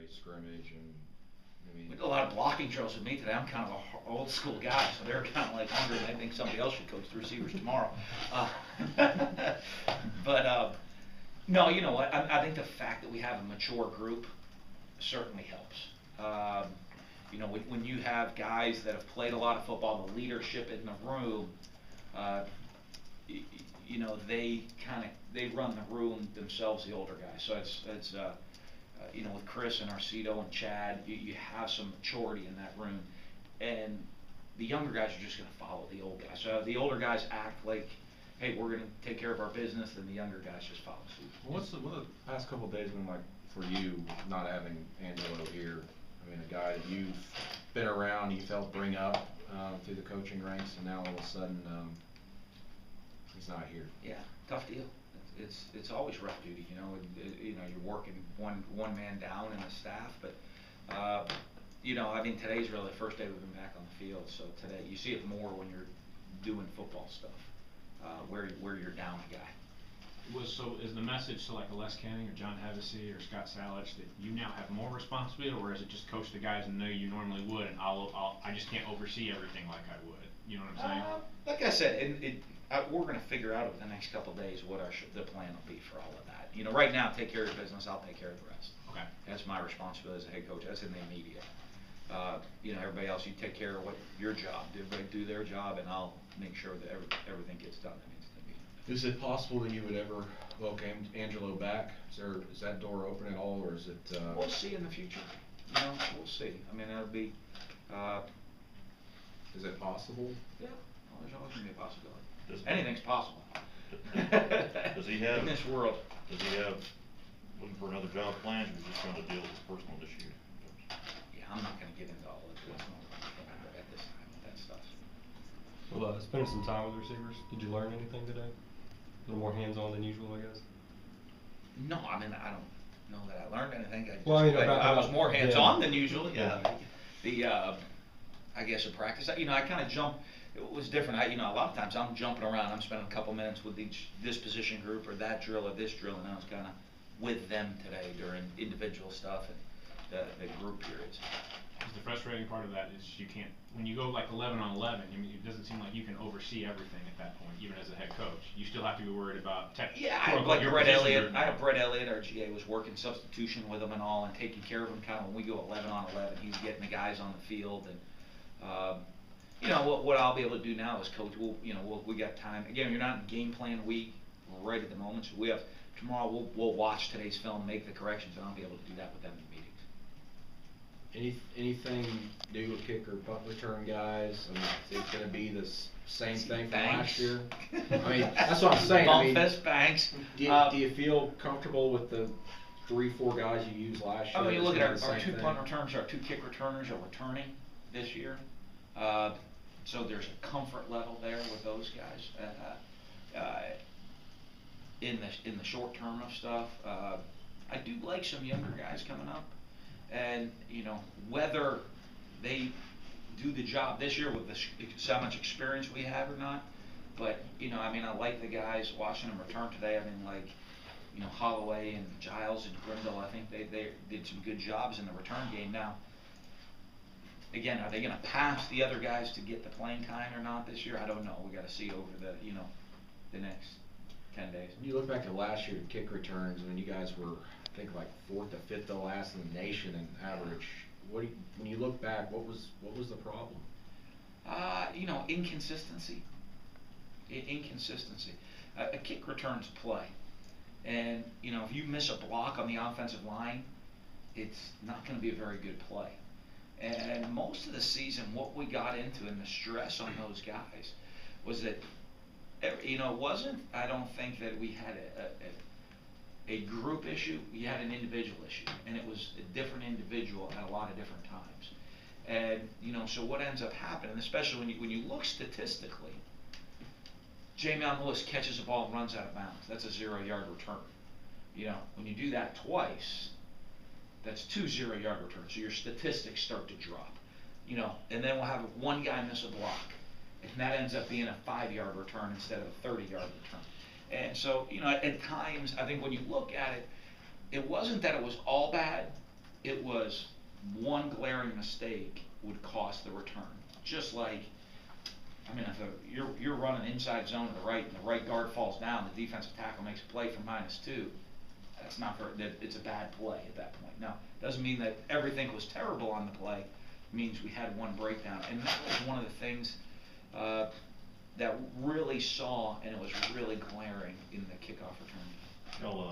a scrimmage, and I mean. We did a lot of blocking drills with me today. I'm kind of an old school guy, so they're kind of like wondering. I think somebody else should coach the receivers tomorrow. But no, you know what? I think the fact that we have a mature group certainly helps. You know, when you have guys that have played a lot of football, the leadership in the room, uh, you know, they run the room themselves, the older guys. So it's you know, with Chris and Arcito and Chad, you have some maturity in that room, and the younger guys are just going to follow the old guys. So the older guys act like, hey, we're going to take care of our business, and the younger guys just follow suit. Well, what the past couple of days been like for you, not having Angelo here? I mean, a guy that you've been around, you felt bring up through the coaching ranks, and now all of a sudden he's not here. Yeah, tough deal. It's always rough duty, you know. You know, you're working one man down in the staff, but you know, I mean, today's really the first day we've been back on the field. So today, you see it more when you're doing football stuff, where you're down a guy. So is the message to like a Les Canning or John Hevesy or Scott Salich that you now have more responsibility, or is it just coach the guys and know you normally would, and I just can't oversee everything like I would? You know what I'm saying? Like I said, we're going to figure out over the next couple of days what the plan will be for all of that. You know, right now, take care of your business. I'll take care of the rest. Okay. That's my responsibility as a head coach. That's in the immediate. You know, everybody else, you take care of what your job. Everybody do their job, and I'll make sure that everything gets done that needs to be. Is it possible that you would ever welcome Angelo back? Is that door open at all, or is it? We'll see in the future. You know, we'll see. I mean, that'll be. Is it possible? Yeah, well, there's always going to be a possibility. Anything's possible. Does he have, in this world? Does he have looking for another job plans, or is he just trying to deal with his personal issue? Yeah, I'm not going to get into all of what's going on at this time with that stuff. Well, spending some time with receivers, did you learn anything today? A little more hands-on than usual, I guess? No, I mean, I don't know that I learned anything. I was more hands-on than usual. Yeah. I guess in practice, you know, I kind of jumped. It was different. You know, a lot of times I'm jumping around. I'm spending a couple minutes with this position group or that drill or this drill, and I was kind of with them today during individual stuff and the group periods. Because the frustrating part of that is you can't, when you go like 11 on 11, I mean, it doesn't seem like you can oversee everything at that point, even as a head coach. You still have to be worried about Yeah, I have like Brett Elliott. I have Brett Elliott, our GA, was working substitution with them and all, and taking care of them. Kind of when we go 11 on 11, he's getting the guys on the field, and you know what I'll be able to do now is coach. We got time. Again, you're not in game plan week right at the moment, so we have tomorrow. We'll watch today's film, make the corrections, and I'll be able to do that with them in meetings. Anything new with kicker, punt return guys? I mean, is it going to be the same thing from last year? I mean, that's what I'm saying. Bumpus, Banks. Do you feel comfortable with the 3-4 guys you used last year? I mean, look at our 2 punt returners, our 2 kick returners are returning this year. So there's a comfort level there with those guys. In the short term of stuff, I do like some younger guys coming up, and you know whether they do the job this year with so much experience we have or not. But you know, I mean, I like the guys watching them return today. I mean, like you know Holloway and Giles and Grindle. I think they did some good jobs in the return game. Now, again, are they going to pass the other guys to get the playing time or not this year? I don't know. We got to see over the next 10 days. When you look back to last year kick returns, when you guys were, I think, like 4th or 5th to last in the nation in average, when you look back, what was the problem? You know, inconsistency. Inconsistency. A kick returns play, and you know if you miss a block on the offensive line, it's not going to be a very good play. And most of the season, what we got into and the stress on those guys was that, you know, it wasn't, I don't think that we had a group issue, we had an individual issue. And it was a different individual at a lot of different times. And, you know, so what ends up happening, especially when you look statistically, Jamion Lewis catches a ball and runs out of bounds. That's a 0-yard return. You know, when you do that twice, that's 2 0-yard returns, so your statistics start to drop, you know. And then we'll have one guy miss a block, and that ends up being a 5-yard return instead of a 30-yard return. And so, you know, at times, I think when you look at it, it wasn't that it was all bad, it was one glaring mistake would cost the return. Just like, I mean, if you're running inside zone to the right and the right guard falls down, the defensive tackle makes a play for -2. That's not it's a bad play at that point. Now, doesn't mean that everything was terrible on the play. It means we had one breakdown, and that was one of the things that really saw, and it was really glaring in the kickoff return. Y'all,